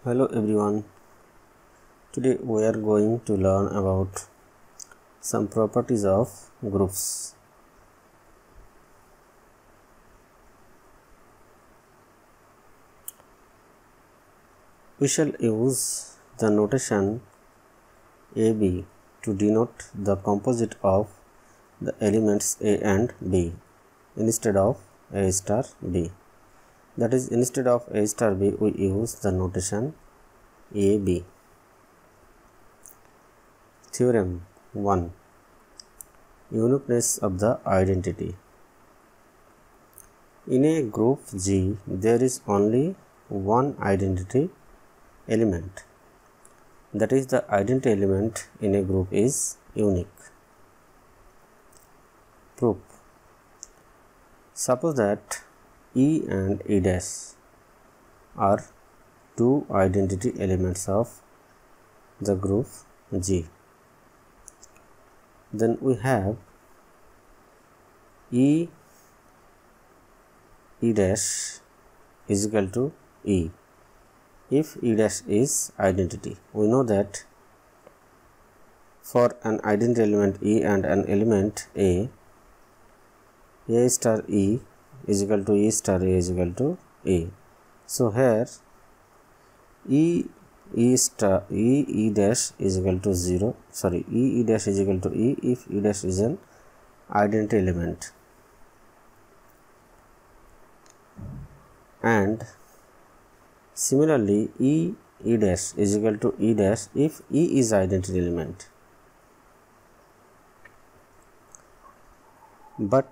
Hello everyone. Today we are going to learn about some properties of groups. We shall use the notation AB to denote the composite of the elements A and B instead of A star B. That is, instead of A star B we use the notation AB. Theorem 1. Uniqueness of the identity. In a group G, there is only one identity element. That is, the identity element in a group is unique. Proof. Suppose that E and E dash are two identity elements of the group G. Then we have E dash is equal to E. If E dash is identity, we know that for an identity element E and an element A star E is equal to E star A is equal to E. So here E dash is equal to 0. E dash is equal to E if E dash is an identity element, and similarly E dash is equal to E dash if E is identity element. But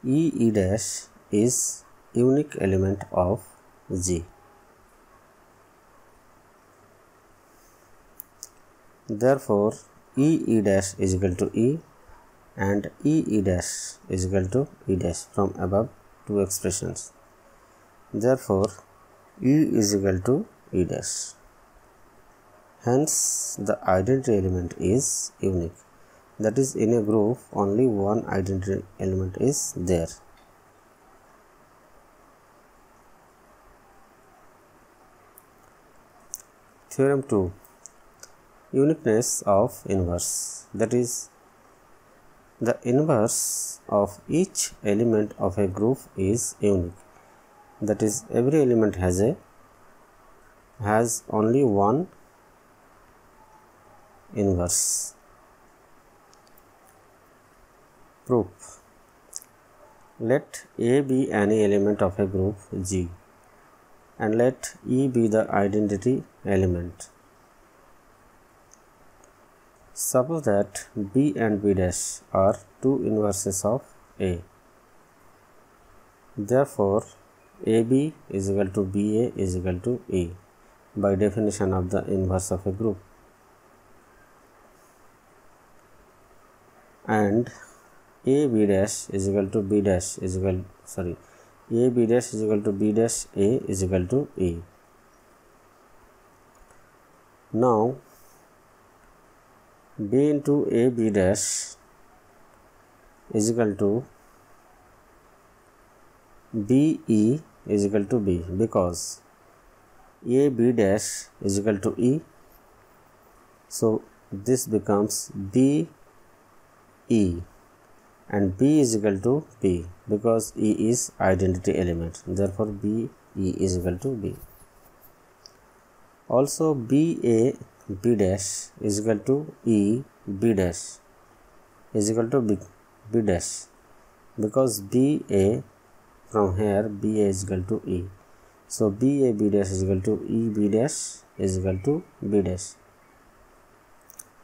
E dash is unique element of G. Therefore, E dash is equal to E and E dash is equal to E dash from above two expressions. Therefore, E is equal to E dash. Hence, the identity element is unique. That is, in a group only one identity element is there. Theorem 2. Uniqueness of inverse. That is, the inverse of each element of a group is unique. That is, every element has only one inverse. Proof. Let A be any element of a group G and let E be the identity element. Suppose that B and B dash are two inverses of A. Therefore, AB is equal to BA is equal to E by definition of the inverse of a group. And AB dash is equal to B dash is equal AB dash is equal to B dash A is equal to E. Now B into AB dash is equal to BE is equal to B, because AB dash is equal to E. So this becomes BE and B is equal to B because E is identity element. Therefore, BE is equal to B. Also, BA B dash is equal to E B dash is equal to B dash because BA from here BA is equal to E. So BA B dash is equal to E B dash is equal to B dash.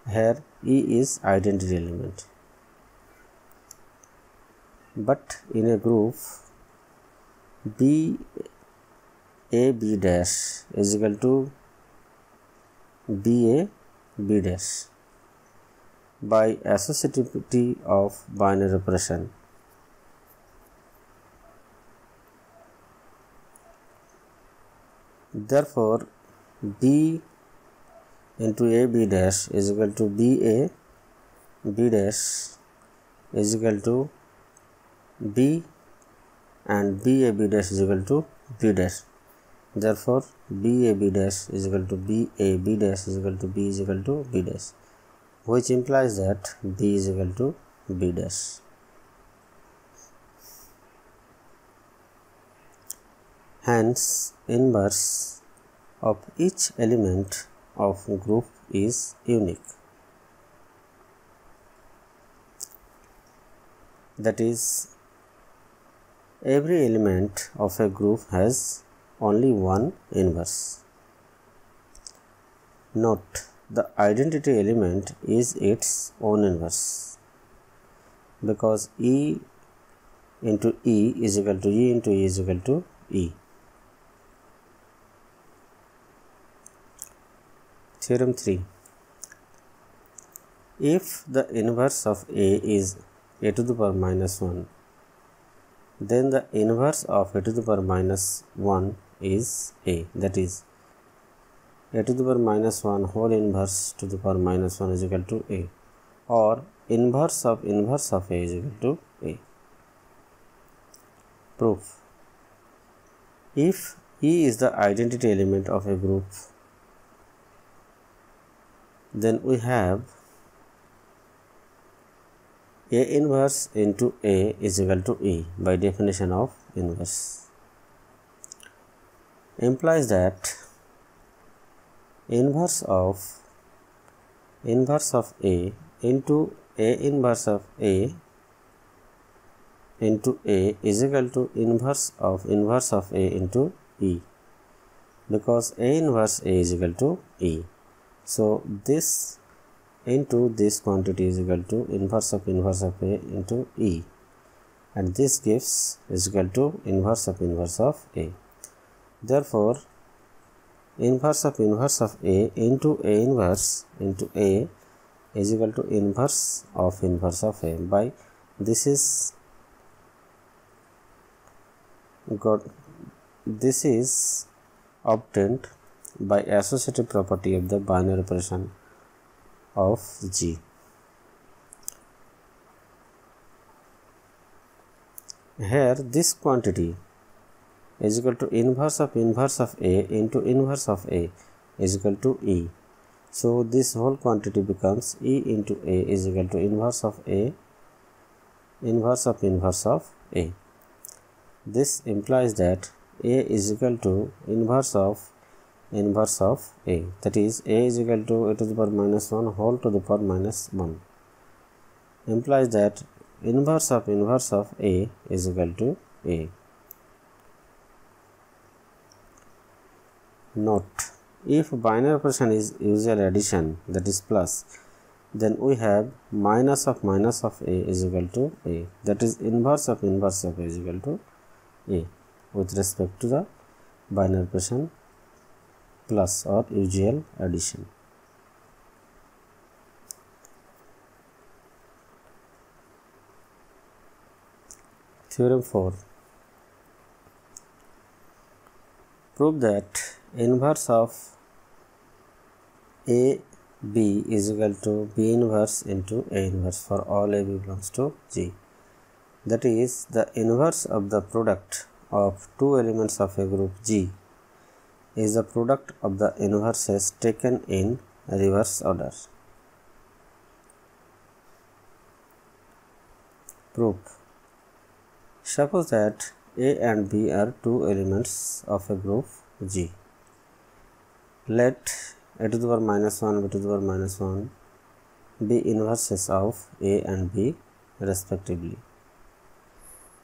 Here E is identity element. But in a group B A B dash is equal to BA B dash by associativity of binary operation. Therefore, B into AB dash is equal to BA B dash is equal to B and BAB dash is equal to B dash. Therefore, BAB dash is equal to BAB dash is equal to B is equal to B dash, which implies that B is equal to B dash. Hence, inverse of each element of group is unique. That is, every element of a group has only one inverse. Note, the identity element is its own inverse, because E into E is equal to E into E is equal to E. Theorem 3. If the inverse of A is a to the power minus 1, then the inverse of a to the power minus 1 is A. That is, a to the power minus 1 whole inverse to the power minus 1 is equal to A, or inverse of A is equal to A. Proof. If E is the identity element of a group, then we have A inverse into A is equal to E by definition of inverse. Implies that inverse of A into A inverse of A into A is equal to inverse of A into E, because A inverse A is equal to E. So, this into this quantity is equal to inverse of A into E, and this gives is equal to inverse of A. Therefore, inverse of A into A inverse into A is equal to inverse of A. By this is obtained by associative property of the binary operation of G. Here, this quantity is equal to inverse of A into inverse of A is equal to E. So, this whole quantity becomes E into A is equal to inverse of A, inverse of A. This implies that A is equal to inverse of A, that is, A is equal to a to the power minus 1 whole to the power minus 1, implies that inverse of A is equal to A. Note, if binary operation is usual addition, that is plus, then we have minus of A is equal to A, that is, inverse of A is equal to A with respect to the binary operation plus or usual addition. Theorem 4. Prove that inverse of A B is equal to B inverse into A inverse for all A B belongs to G. That is, the inverse of the product of two elements of a group G is the product of the inverses taken in reverse order. Proof. Suppose that A and B are two elements of a group G. Let a to the power minus 1, b to the power minus 1 be inverses of A and B respectively.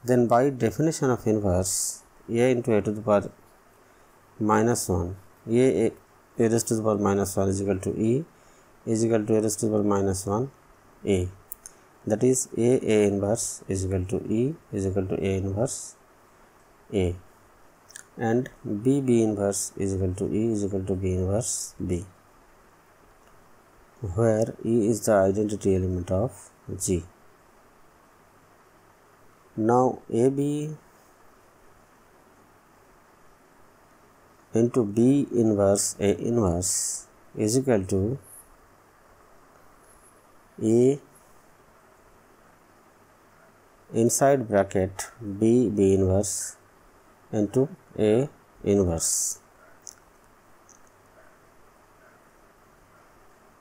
Then by definition of inverse, A into a to the power minus 1, A raised to the power minus 1 is equal to E is equal to a raised to the power minus 1 A. That is, A inverse is equal to E is equal to A inverse A, and B inverse is equal to E is equal to B inverse B, where E is the identity element of G. Now, AB into B inverse A inverse is equal to A inside bracket B inverse into A inverse.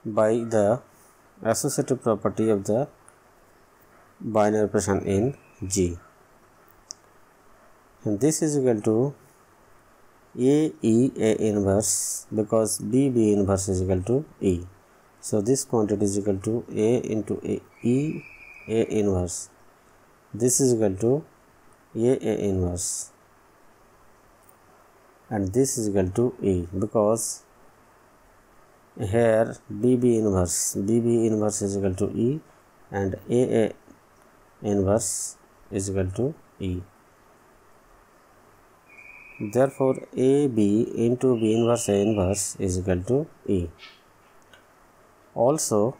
by the associative property of the binary operation in G. And this is equal to A E A inverse, because B B inverse is equal to E. So this quantity is equal to A into E A inverse. This is equal to A inverse, and this is equal to E, because here B B inverse is equal to E and A inverse is equal to E. Therefore, AB into B inverse A inverse is equal to E. Also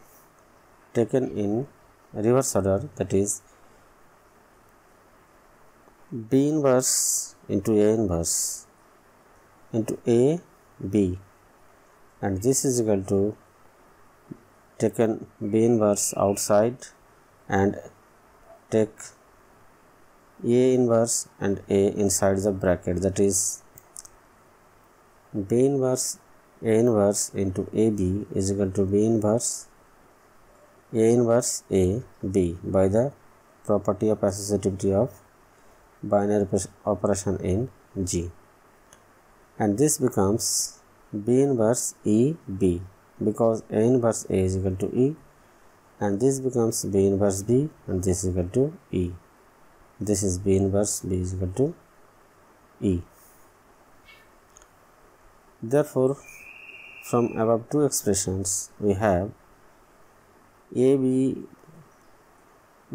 taken in reverse order, that is B inverse into A inverse into A B, and this is equal to taken B inverse outside and take A inverse and A inside the bracket, that is B inverse A inverse into AB is equal to B inverse A inverse A B by the property of associativity of binary operation in G, and this becomes B inverse E B, because A inverse A is equal to E, and this becomes B inverse B, and this is equal to E. This is B inverse B is equal to E. Therefore, from above two expressions we have AB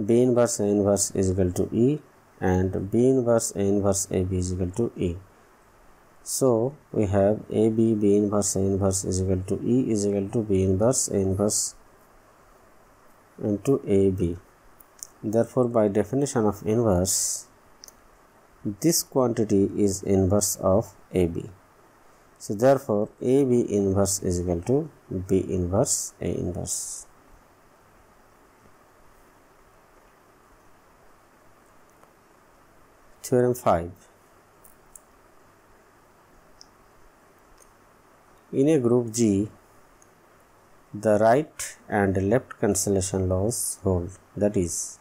B inverse A inverse is equal to E and B inverse A inverse AB is equal to E. So we have AB B inverse A inverse is equal to E is equal to B inverse A inverse into AB. Therefore, by definition of inverse, this quantity is inverse of AB. So therefore, AB inverse is equal to B inverse A inverse. Theorem 5. In a group G, the right and left cancellation laws hold. That is,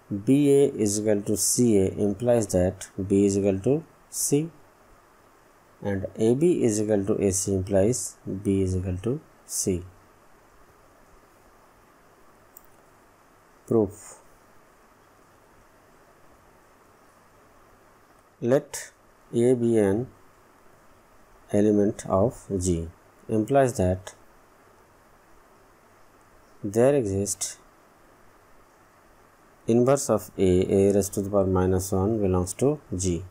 BA is equal to CA implies that B is equal to C, and AB is equal to AC implies B is equal to C. Proof. Let A be an element of G implies that there exists inverse of A raised to the power minus 1 belongs to G,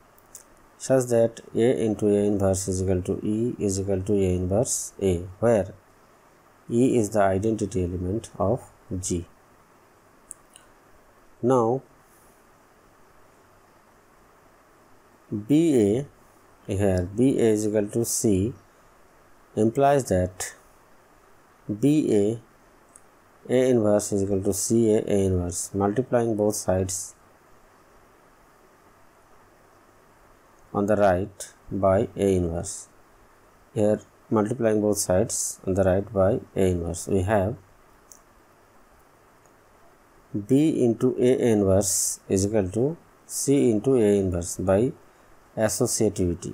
such that A into A inverse is equal to E is equal to A inverse A, where E is the identity element of G. Now, BA, here BA is equal to C implies that BA A inverse is equal to CA A inverse, multiplying both sides on the right by A inverse. Here multiplying both sides on the right by A inverse, we have B into A inverse is equal to C into A inverse by associativity,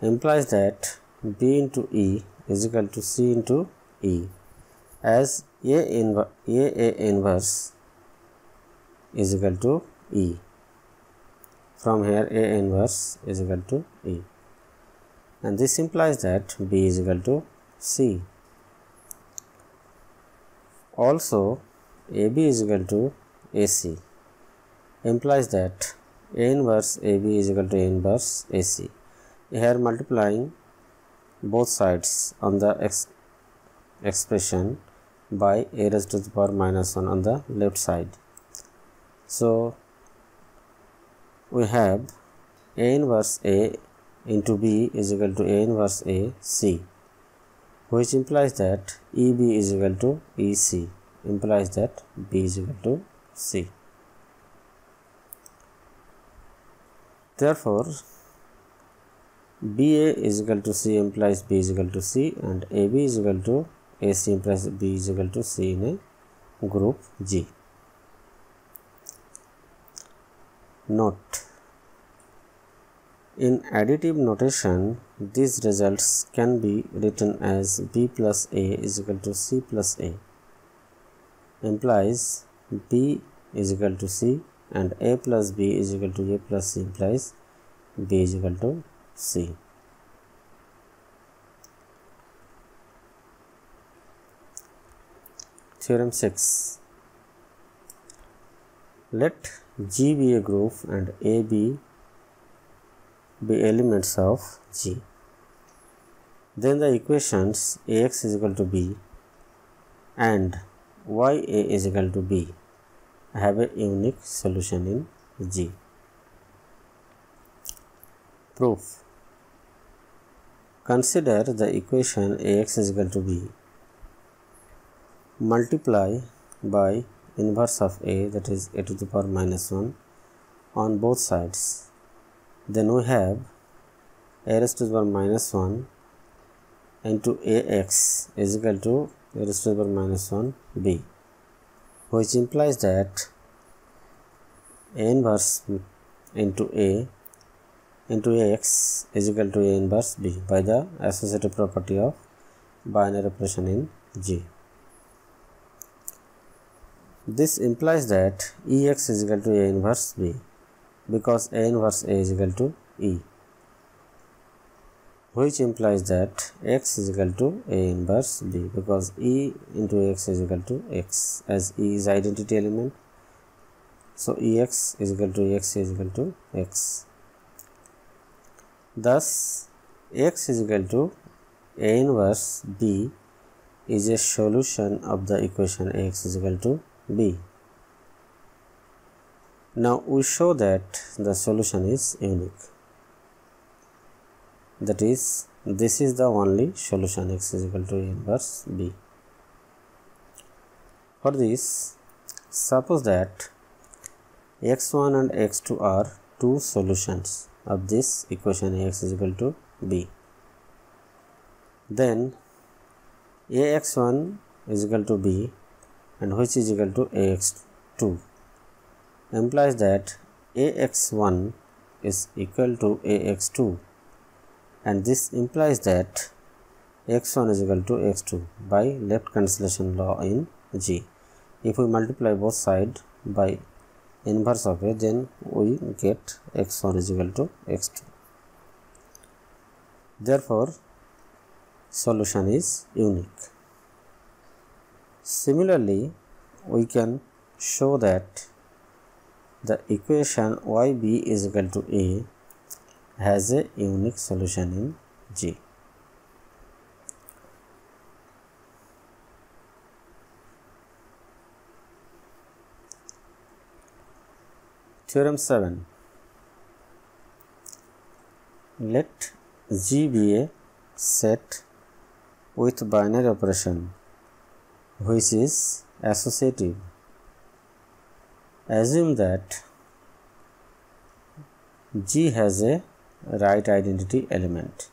implies that B into E is equal to C into E, as A inverse is equal to E. From here A inverse is equal to E, and this implies that B is equal to C. Also, AB is equal to AC implies that A inverse AB is equal to A inverse AC. Here multiplying both sides on the expression by A raised to the power minus 1 on the left side. So we have A inverse A into B is equal to A inverse A C, which implies that EB is equal to EC, implies that B is equal to C. Therefore, BA is equal to C implies B is equal to C, and AB is equal to AC implies B is equal to C in a group G. Note: in additive notation, these results can be written as B plus A is equal to C plus A, implies B is equal to C, and A plus B is equal to A plus C implies B is equal to C. Theorem 6. Let G be a group and AB be elements of G. Then the equations Ax is equal to B and Ya is equal to B have a unique solution in G. Proof. Consider the equation Ax is equal to B, multiply by inverse of A, that is a to the power minus 1, on both sides. Then we have a raised to the power minus 1 into Ax is equal to a raised to the power minus 1 B, which implies that A inverse into A into Ax is equal to A inverse B by the associative property of binary operation in G. This implies that Ex is equal to A inverse B because A inverse A is equal to E, which implies that X is equal to A inverse B because E into X is equal to X, as E is identity element. So Ex is equal to X is equal to X. Thus X is equal to A inverse B is a solution of the equation Ax is equal to B. Now we show that the solution is unique. That is, this is the only solution X is equal to A inverse B. For this, suppose that x1 and x2 are two solutions of this equation Ax is equal to B. Then Ax1 is equal to B and which is equal to Ax2 implies that Ax1 is equal to Ax2, and this implies that x1 is equal to x2 by left cancellation law in G. If we multiply both sides by inverse of A, then we get x1 is equal to x2. Therefore, solution is unique. Similarly, we can show that the equation YB is equal to A has a unique solution in G. Theorem 7. Let G be a set with binary operation which is associative. Assume that G has a right identity element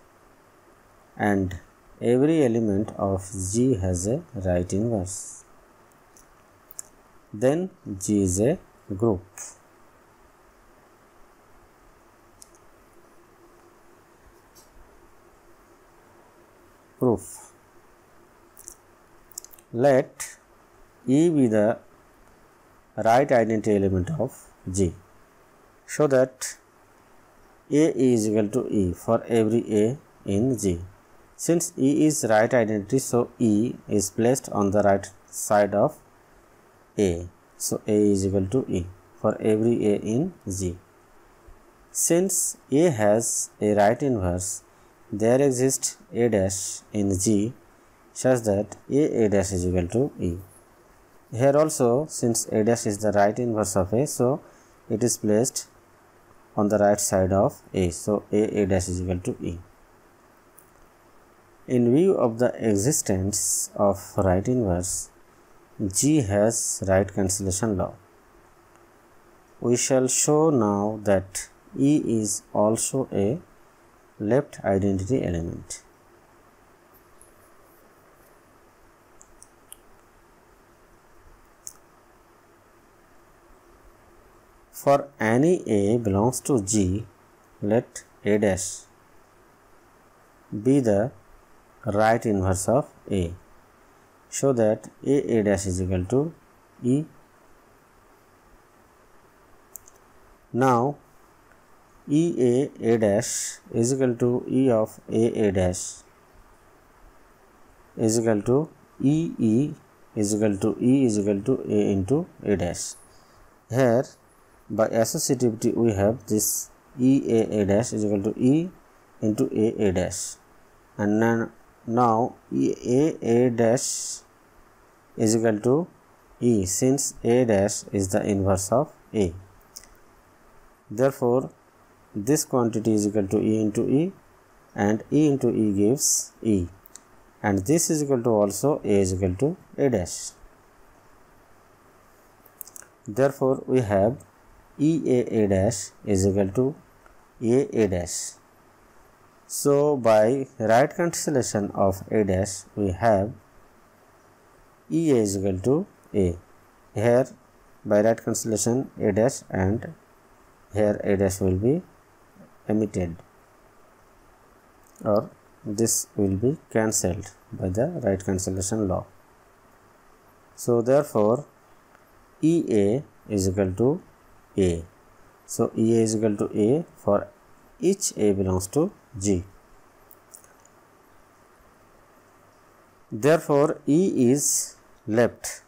and every element of G has a right inverse. Then G is a group. Proof. Let E be the right identity element of G. Show that A is equal to E for every A in G. Since E is right identity, so E is placed on the right side of A. So A is equal to E for every A in G. Since A has a right inverse, there exists A dash in G such that A dash is equal to E. Here also, since A dash is the right inverse of A, so it is placed on the right side of A. So A dash is equal to E. In view of the existence of right inverse, G has right cancellation law. We shall show now that E is also a left identity element. For any A belongs to G, let A dash be the right inverse of A. Show that A dash is equal to E. Now A dash is equal to E of A dash is equal to E is equal to E is equal to A into A dash. Here by associativity we have this A dash is equal to E into A dash, and now A dash is equal to E since A dash is the inverse of A. Therefore, this quantity is equal to E into E, and E into E gives E, and this is equal to also A is equal to A dash. Therefore, we have A dash is equal to A dash. So, by right cancellation of A dash, we have EA is equal to A. Here, by right cancellation A dash and here A dash will be omitted, or this will be cancelled by the right cancellation law. So, therefore, EA is equal to A. So, EA is equal to A for each A belongs to G. Therefore, E is left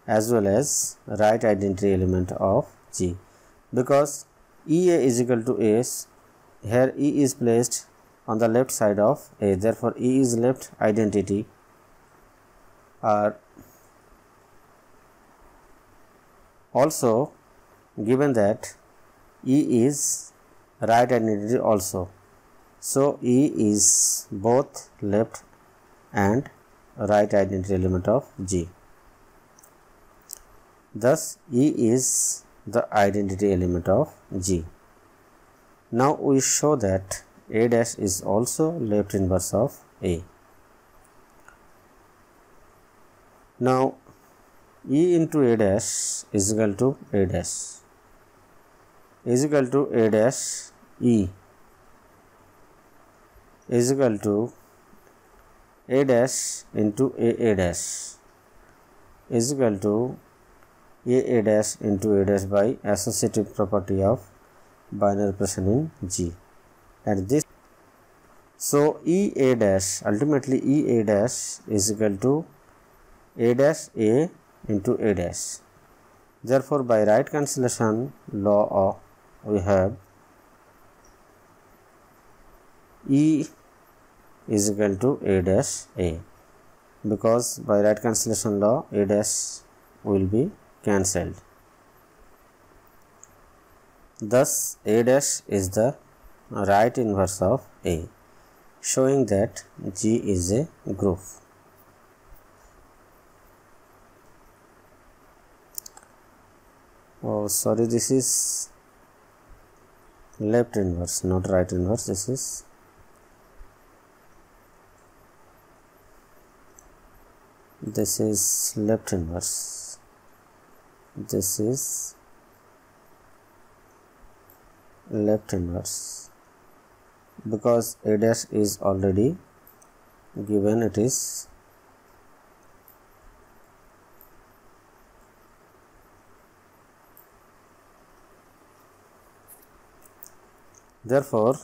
as well as right identity element of G, because EA is equal to A. Here E is placed on the left side of A. Therefore, E is left identity, or also given that E is right identity also. So, E is both left and right identity element of G. Thus, E is the identity element of G. Now, we show that A dash is also left inverse of A. Now, E into A dash is equal to A dash is equal to A dash E is equal to A dash into A dash is equal to A dash into A dash by associative property of binary operation in G, and this. So, A dash ultimately A dash is equal to A dash A into A dash. Therefore, by right cancellation law we have E is equal to A dash A, because by right cancellation law A dash will be cancelled. Thus, A dash is the right inverse of A, showing that G is a group. Oh, sorry, this is left inverse, not right inverse. This is left inverse. This is left inverse, because A dash is already given, it is therefore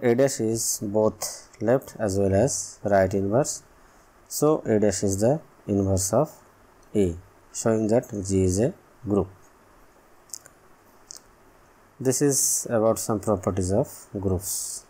A dash is both left as well as right inverse. So, A dash is the inverse of A, showing that G is a group. This is about some properties of groups.